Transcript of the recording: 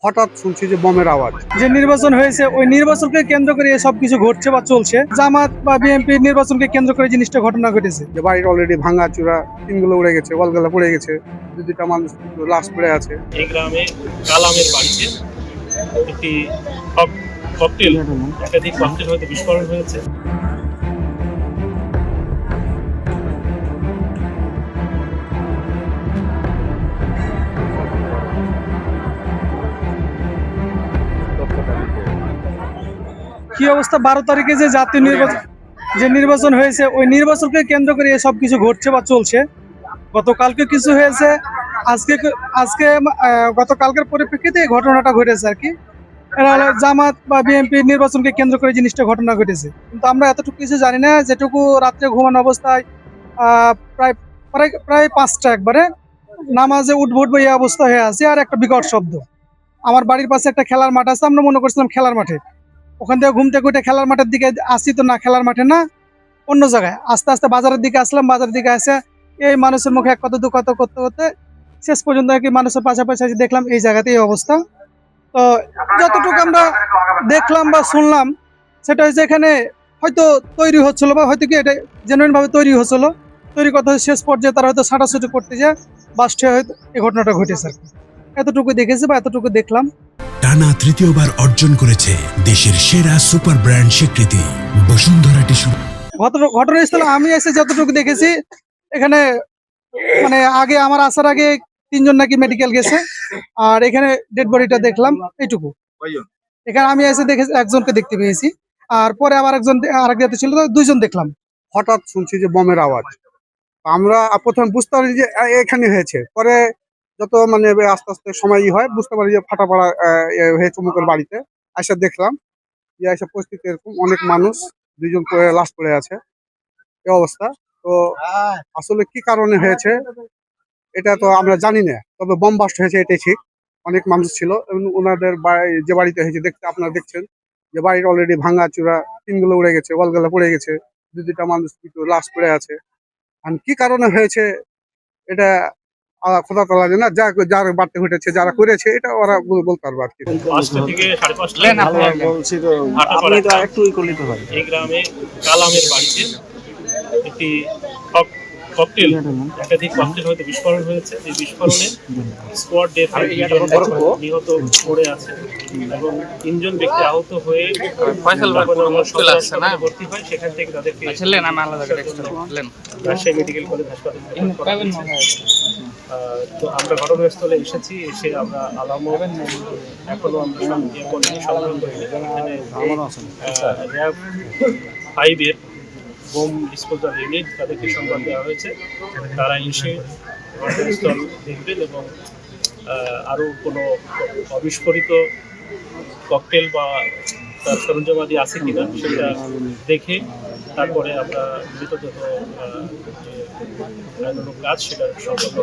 হঠাৎ শুনছি যে বোমের আওয়াজ। যে নির্বাচন হয়েছে ওই নির্বাচনকে কেন্দ্র করে সব কিছু ঘটছে বা চলছে। জামাত বা বিএনপি নির্বাচনকে কেন্দ্র করে জিনিসটা ঘটনা ঘটেছে। যে বাড়ির অলরেডি ভাঙা চূড়া, টিনগুলো উড়ে গেছে, ওয়ালগুলো পড়ে গেছে, দুটা মানুষ লাশ পড়ে আছে। এই গ্রামে কালামের বাড়িতে একটি ককটেল, একাধিক ককটেল হয়তো বিস্ফোরণ হয়েছে। কি অবস্থা 12 তারিখে যে জাতীয় নির্বাচন হয়েছে ওই নির্বাচনকে কেন্দ্র করে সব কিছু ঘটছে বা চলছে। গতকালকে কিছু হয়েছে, আজকে আজকে গতকালকের পরিপ্রেক্ষিতে এই ঘটনাটা ঘটেছে আর কি। এরা হলো জামাত বা বিএনপি নির্বাচনকে কেন্দ্র করে জিনিসটা ঘটনা ঘটেছে, কিন্তু আমরা এতটুকু কিছু জানি না। যেটুকু রাত্রে ঘুমানো অবস্থায় প্রায় প্রায় প্রায় 5টা একবারে নামাজে উঠবো এই অবস্থা হয়ে আছে। আর একটা বিকট শব্দ, আমার বাড়ির পাশে একটা খেলার মাঠ আছে, আমরা মনে করছিলাম খেলার মাঠে। ওখান থেকে ঘুম থেকে উঠে খেলার মাঠের দিকে আসছি, তো না, খেলার মাঠে না, অন্য জায়গায়। আস্তে আস্তে বাজারের দিকে আসলাম, বাজারের দিকে আসে এই মানুষের মুখে এক কথা দু কথা করতে করতে শেষ পর্যন্ত আর কি মানুষের পাশাপাশি এসে দেখলাম এই জায়গাতে এই অবস্থা। তো যতটুকু আমরা দেখলাম বা শুনলাম সেটা হচ্ছে এখানে হয়তো তৈরি হচ্ছিল, বা হয়তো কি এটা জেনুইন ভাবে তৈরি হচ্ছিল। তৈরি কথা শেষ পর্যায়ে তারা হয়তো ছাটাছুটি করতে যায় বাস্টে হয়তো এই ঘটনাটা ঘটেছে আর কি। এতটুকু দেখেছি বা এতটুকু দেখলাম। টানা তৃতীয়বার অর্জন করেছে দেশের সেরা সুপার ব্র্যান্ড স্বীকৃতি বসুন্ধরা টিস্যু। ঘটনাস্থলে আমি এসে যতটুকু দেখেছি, এখানে মানে আগে আমার আসার আগে 3জন নাকি মেডিকেল গেছে, আর এখানে ডেড বডিটা দেখলাম এইটুকু। এখানে আমি এসে দেখে একজনকে দেখতে পেয়েছি, আর পরে আবার আরেক জায়গাতে ছিল, 2জন দেখলাম। হঠাৎ শুনছি যে বোমের আওয়াজ। আমরা প্রথমে বুঝতে পারি যে এখানে হয়েছে, পরে যত মানে আস্তে আস্তে সময় হয় বুঝতে পারি যে ফাটাপাড়া হয়েছে মুখের বাড়িতে। এসে দেখলাম যে এসব পরিস্থিতি এরকম, অনেক মানুষ, 2জন লাশ পড়ে আছে এই অবস্থা। তো আসলে কি কারণে হয়েছে এটা তো আমরা জানি না, তবে বোম বাস্ট হয়েছে এটাই ঠিক। অনেক মানুষ ছিল এবং ওনাদের যে বাড়িতে হয়েছে, দেখতে আপনারা দেখছেন যে বাড়ির অলরেডি ভাঙা চূড়া, টিনগুলো উড়ে গেছে, ওয়ালগুলো পড়ে গেছে, দুটা মানুষ লাশ পড়ে আছে। আর কি কারণে হয়েছে এটা খোদা তাআলা জানে, যার বাড়তে ঘটেছে, যারা করেছে এটা ওরা বলতে পারবে আর কি। 5টা থেকে 5:30 বলছি তো আপনি তো একটু করলে তো হয়। এই গ্রামে কালামের বাড়িতে একটি ককটেল, একাধিক ককটেল হয়তো বিস্ফোরণ হয়েছে। এই বিস্ফোরণে স্পট ডেথ নিহত পড়ে আছে এবং 3জন ব্যক্তি আহত হয়ে ভর্তি হয়। সেখান থেকে তাদেরকে রাজশাহী মেডিকেল কলেজ হাসপাতালে। তো আমরা ঘটনাস্থলে এসেছি, এসে আমরা আলামত এখনো আমরা সংগ্রহ করি। র্যাব 5-এর বোম ডিসপোজাল ইউনিট তাদেরকে সংবাদ দেওয়া হয়েছে। তারা এসে ঘটনাস্থল দেখবেন এবং আরও কোনো অবিস্ফোরিত ককটেল বা তার সরঞ্জামাদি আছে কিনা সেটা দেখে তারপরে আমরা দ্রুত যত কাজ সেটা সম্পন্ন